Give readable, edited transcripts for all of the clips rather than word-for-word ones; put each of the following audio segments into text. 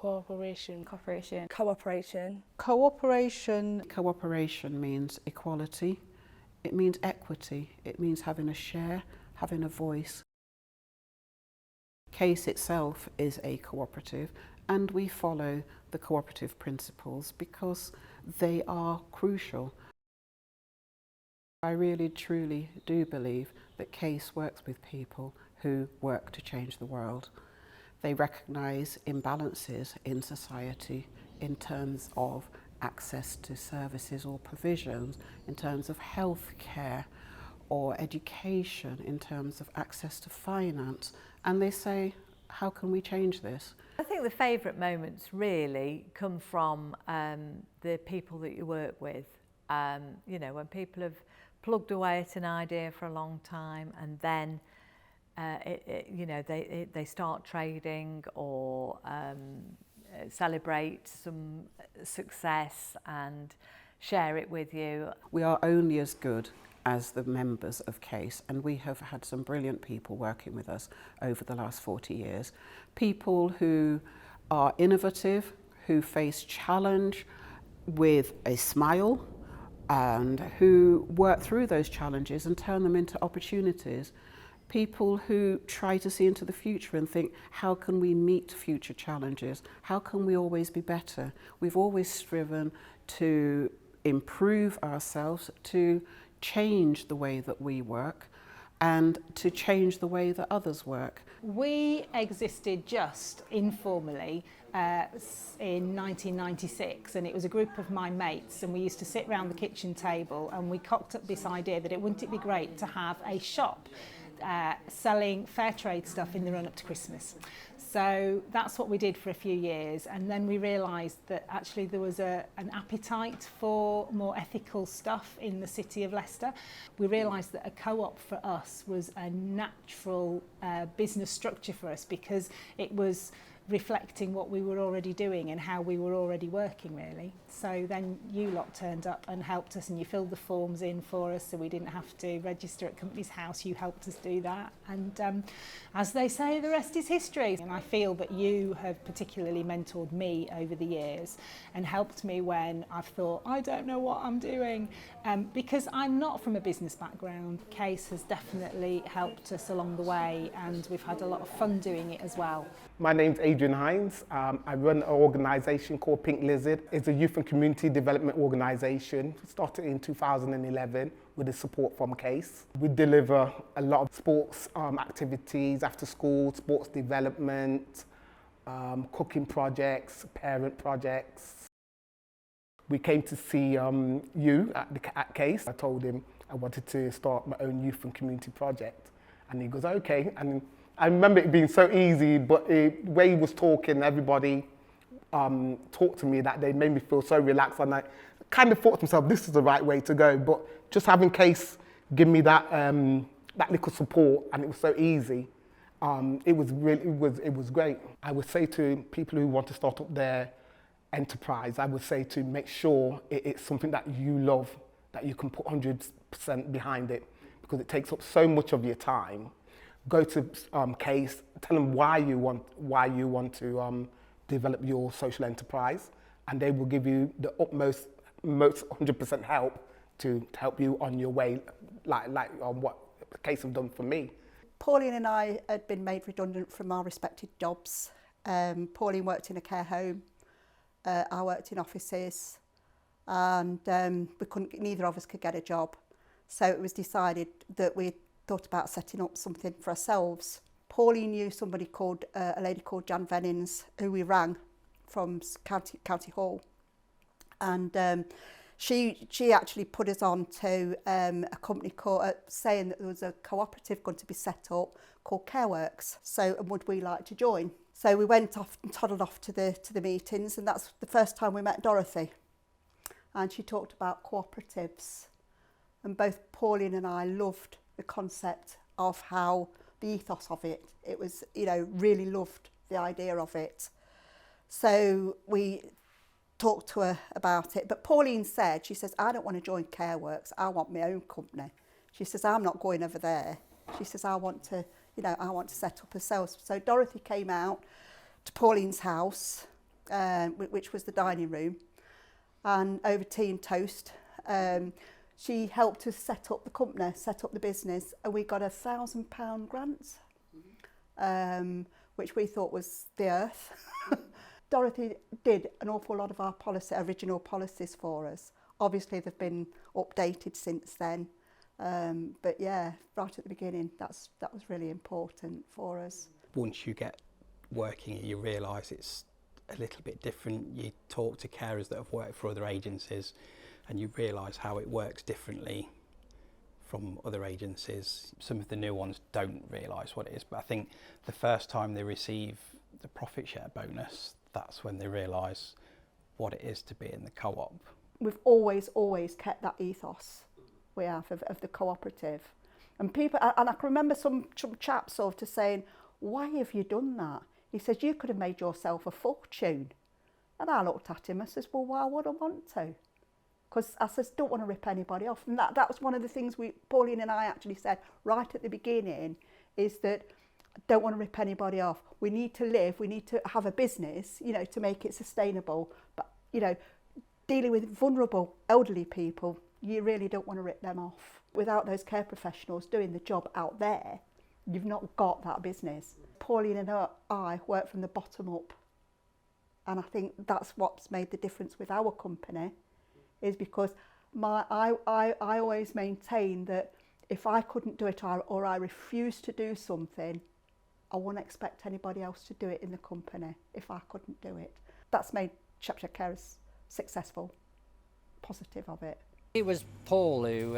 Cooperation. Cooperation. Co-operating. Cooperation. Cooperation means equality. It means equity. It means having a share, having a voice. CASE itself is a cooperative, and we follow the cooperative principles because they are crucial. I really truly do believe that CASE works with people who work to change the world. They recognise imbalances in society in terms of access to services or provisions, in terms of health care or education, in terms of access to finance. And they say, how can we change this? I think the favourite moments really come from the people that you work with. You know, when people have plugged away at an idea for a long time and then you know, they start trading or celebrate some success and share it with you. We are only as good as the members of CASE, and we have had some brilliant people working with us over the last 40 years. People who are innovative, who face challenge with a smile, and who work through those challenges and turn them into opportunities. People who try to see into the future and think, how can we meet future challenges? How can we always be better? We've always striven to improve ourselves, to change the way that we work and to change the way that others work. We existed just informally in 1996, and it was a group of my mates, and we used to sit around the kitchen table and we cocked up this idea that wouldn't it be great to have a shop selling fair trade stuff in the run up to Christmas. So that's what we did for a few years, and then we realised that actually there was an appetite for more ethical stuff in the city of Leicester. We realised that a co-op for us was a natural business structure for us because it was reflecting what we were already doing and how we were already working, really. So then you lot turned up and helped us, and you filled the forms in for us so we didn't have to register at Companies House. You helped us do that, and as they say, the rest is history. And I feel that you have particularly mentored me over the years and helped me when I've thought, I don't know what I'm doing, because I'm not from a business background. CASE has definitely helped us along the way, and we've had a lot of fun doing it as well. My name's Adrian Hines. I run an organisation called Pink Lizard. It's a youth and community development organisation. Started in 2011 with the support from CASE. We deliver a lot of sports activities, after school, sports development, cooking projects, parent projects. We came to see you at CASE. I told him I wanted to start my own youth and community project. And he goes, okay. And I remember it being so easy, but the way he was talking, everybody talked to me that day, made me feel so relaxed, and I kind of thought to myself, this is the right way to go. But just having CASE give me that that little support, and it was so easy, it was great. I would say to people who want to start up their enterprise, I would say to make sure it's something that you love, that you can put 100% behind it, because it takes up so much of your time. Go to CASE, tell them why you want to develop your social enterprise, and they will give you the utmost, most 100% help to help you on your way, like what CASE have done for me. Pauline and I had been made redundant from our respective jobs. Pauline worked in a care home, I worked in offices, and neither of us could get a job. So it was decided that we thought about setting up something for ourselves. Pauline knew somebody called, a lady called Jan Vennings, who we rang from County Hall. And she actually put us on to a company called, saying that there was a cooperative going to be set up called CareWorks. So would we like to join? So we went off and toddled off to the meetings, and that's the first time we met Dorothy. And she talked about cooperatives. And both Pauline and I loved the concept of how the ethos of it. It was, you know, really loved the idea of it. So we talked to her about it. But Pauline said, she says, I don't want to join CareWorks. I want my own company. She says, I'm not going over there. She says, I want to set up a self. So Dorothy came out to Pauline's house, which was the dining room, and over tea and toast. She helped us set up the company, set up the business, and we got £1,000 grant, which we thought was the earth. Dorothy did an awful lot of our original policies for us. Obviously, they've been updated since then. But yeah, right at the beginning, that was really important for us. Once you get working, you realise it's a little bit different. You talk to carers that have worked for other agencies and you realise how it works differently from other agencies. Some of the new ones don't realise what it is, but I think the first time they receive the profit share bonus, that's when they realise what it is to be in the co-op. We've always kept that ethos we have of the cooperative. And people, and I can remember some chaps sort of saying, why have you done that? He says, you could have made yourself a fortune. And I looked at him and says, well, why would I want to? Because I says, don't want to rip anybody off. And that was one of the things Pauline and I actually said right at the beginning, is that don't want to rip anybody off. We need to live, we need to have a business, you know, to make it sustainable. But, you know, dealing with vulnerable elderly people, you really don't want to rip them off. Without those care professionals doing the job out there, you've not got that business. Pauline and I work from the bottom up. And I think that's what's made the difference with our company, is because I always maintain that if I couldn't do it or I refused to do something, I wouldn't expect anybody else to do it in the company if I couldn't do it. That's made Shropshire Carers successful, positive of it. It was Paul who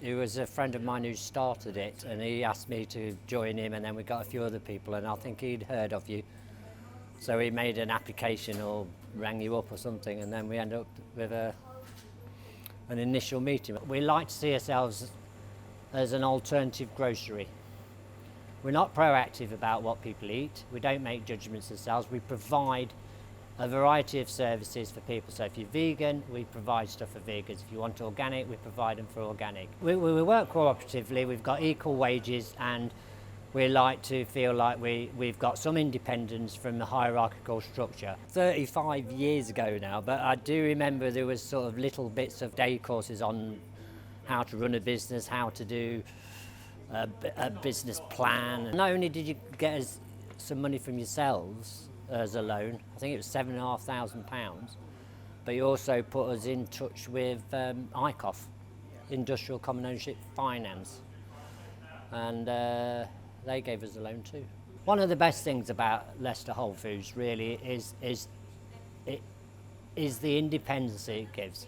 was a friend of mine who started it, and he asked me to join him, and then we got a few other people, and I think he'd heard of you. So he made an application or rang you up or something, and then we ended up with an initial meeting. We like to see ourselves as an alternative grocery. We're not proactive about what people eat. We don't make judgments ourselves. We provide a variety of services for people. So if you're vegan, we provide stuff for vegans. If you want organic, we provide them for organic. We work cooperatively, we've got equal wages, and we like to feel like we've got some independence from the hierarchical structure. 35 years ago now, but I do remember there was sort of little bits of day courses on how to run a business, how to do a business plan. Not only did you get us some money from yourselves as a loan, I think it was £7,500, but you also put us in touch with ICOF, Industrial Common Ownership Finance, and they gave us a loan too. One of the best things about Leicester Whole Foods really is the independence it gives.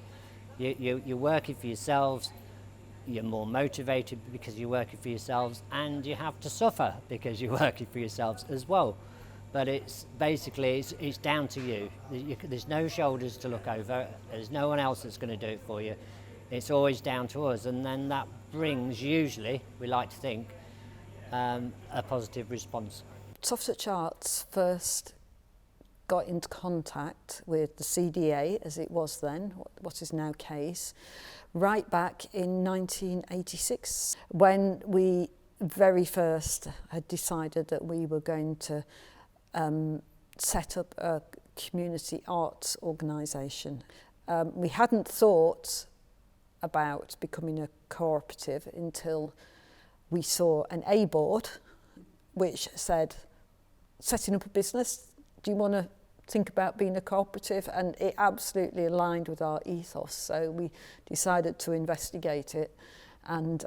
You're working for yourselves, you're more motivated because you're working for yourselves, and you have to suffer because you're working for yourselves as well. But it's basically, it's down to you. There's no shoulders to look over, there's no one else that's going to do it for you. It's always down to us, and then that brings, usually, we like to think, a positive response. Soft Arts first got into contact with the CDA, as it was then, what is now CASE, right back in 1986, when we very first had decided that we were going to set up a community arts organisation. We hadn't thought about becoming a cooperative until we saw an A board which said, setting up a business, do you want to think about being a cooperative? And it absolutely aligned with our ethos, so we decided to investigate it, and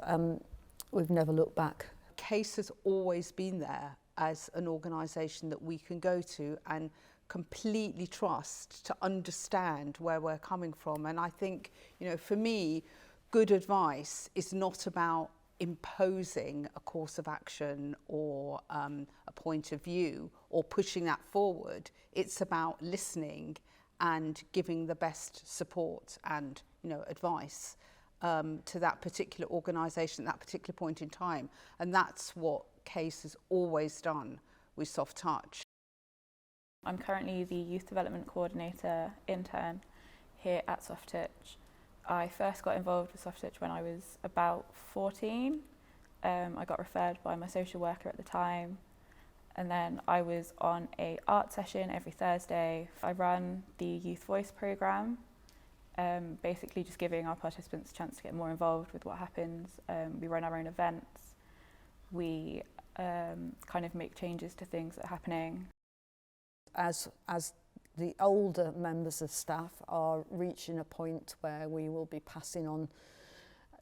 we've never looked back. CASE has always been there as an organisation that we can go to and completely trust to understand where we're coming from. And I think, you know, for me, good advice is not about imposing a course of action or a point of view or pushing that forward. It's about listening and giving the best support and, you know, advice to that particular organisation at that particular point in time. And that's what CASE has always done with Soft Touch. I'm currently the Youth Development Coordinator intern here at Soft Touch. I first got involved with Soft Touch when I was about 14. I got referred by my social worker at the time, And then I was on a art session every Thursday. I run the Youth Voice programme, basically just giving our participants a chance to get more involved with what happens. We run our own events. We kind of make changes to things that are happening. As the older members of staff are reaching a point where we will be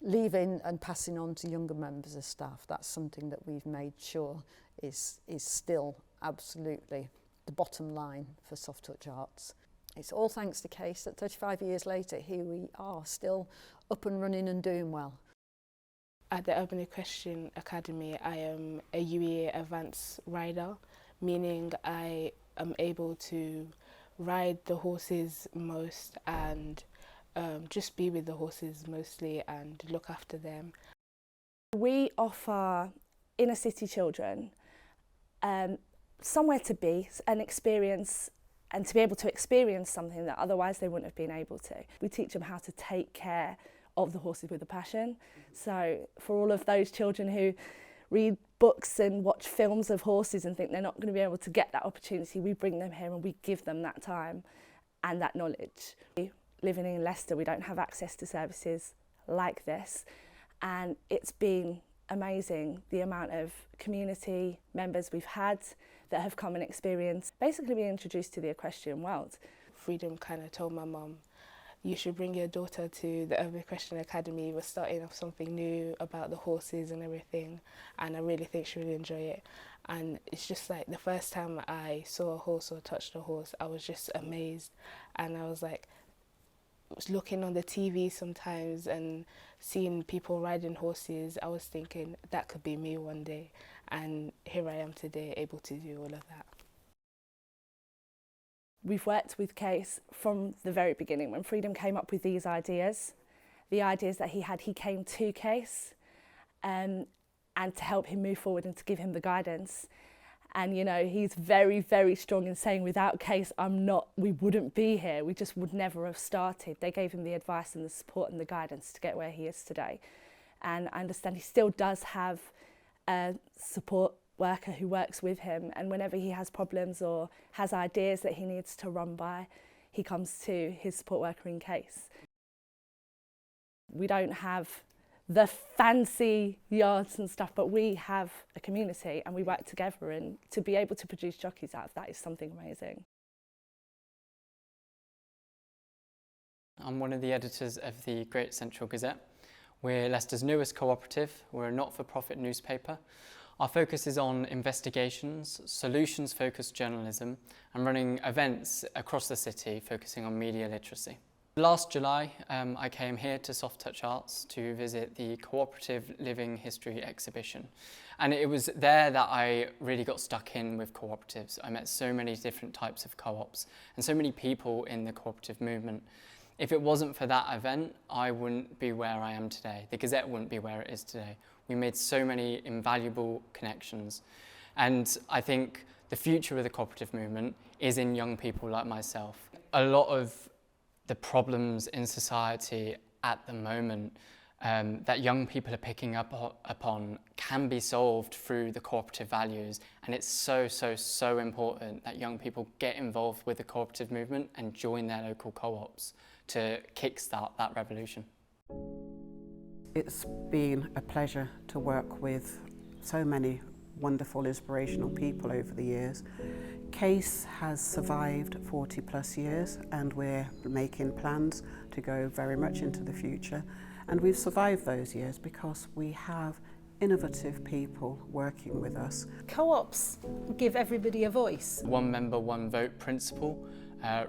leaving and passing on to younger members of staff, that's something that we've made sure is still absolutely the bottom line for Soft Touch Arts. It's all thanks to Case that 35 years later, here we are, still up and running and doing well. At the Urban Equestrian Academy, I am a UEA Advanced rider, meaning I am able to ride the horses most and just be with the horses mostly and look after them. We offer inner city children somewhere to be, an experience, and to be able to experience something that otherwise they wouldn't have been able to. We teach them how to take care of the horses with a passion. So for all of those children who read books and watch films of horses and think they're not going to be able to get that opportunity, we bring them here and we give them that time and that knowledge. Living in Leicester, we don't have access to services like this, and it's been amazing the amount of community members we've had that have come and experienced, basically being introduced to the equestrian world. Freedom kind of told my mum, you should bring your daughter to the Urban Equestrian Academy. We're starting off something new about the horses and everything, and I really think she would enjoy it. And it's just like the first time I saw a horse or touched a horse, I was just amazed. And I was like, looking on the TV sometimes and seeing people riding horses, I was thinking that could be me one day. And here I am today, able to do all of that. We've worked with Case from the very beginning. When Freedom came up with these ideas, the ideas that he came to Case and to help him move forward and to give him the guidance. And, you know, he's very, very strong in saying without Case, we wouldn't be here. We just would never have started. They gave him the advice and the support and the guidance to get where he is today. And I understand he still does have a support worker who works with him, and whenever he has problems or has ideas that he needs to run by, he comes to his support worker in Case. We don't have the fancy yards and stuff, but we have a community and we work together, and to be able to produce jockeys out of that is something amazing. I'm one of the editors of the Great Central Gazette. We're Leicester's newest cooperative. We're a not-for-profit newspaper. Our focus is on investigations, solutions-focused journalism, and running events across the city focusing on media literacy. Last July, I came here to Soft Touch Arts to visit the Cooperative Living History exhibition. And it was there that I really got stuck in with cooperatives. I met so many different types of co-ops and so many people in the cooperative movement. If it wasn't for that event, I wouldn't be where I am today. The Gazette wouldn't be where it is today. We made so many invaluable connections. And I think the future of the cooperative movement is in young people like myself. A lot of the problems in society at the moment that young people are picking up upon can be solved through the cooperative values. And it's so, so, so important that young people get involved with the cooperative movement and join their local co-ops to kickstart that revolution. It's been a pleasure to work with so many wonderful, inspirational people over the years. Case has survived 40 plus years, and we're making plans to go very much into the future. And we've survived those years because we have innovative people working with us. Co-ops give everybody a voice. One member, one vote principle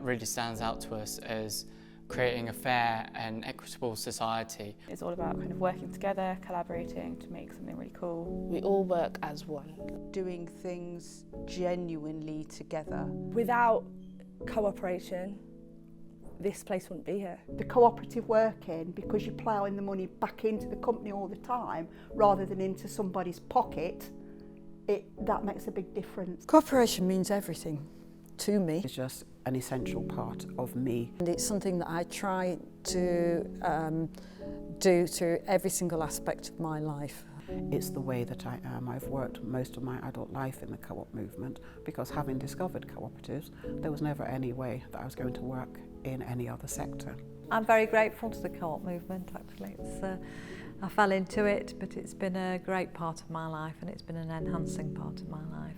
really stands out to us as creating a fair and equitable society. It's all about kind of working together, collaborating to make something really cool. We all work as one. Doing things genuinely together. Without cooperation, this place wouldn't be here. The cooperative working, because you're ploughing the money back into the company all the time rather than into somebody's pocket, that makes a big difference. Cooperation means everything to me. It's just an essential part of me. And it's something that I try to do through every single aspect of my life. it's the way that I am. I've worked most of my adult life in the co-op movement because having discovered cooperatives, there was never any way that I was going to work in any other sector. I'm very grateful to the co-op movement, actually. I fell into it, but it's been a great part of my life and it's been an enhancing part of my life.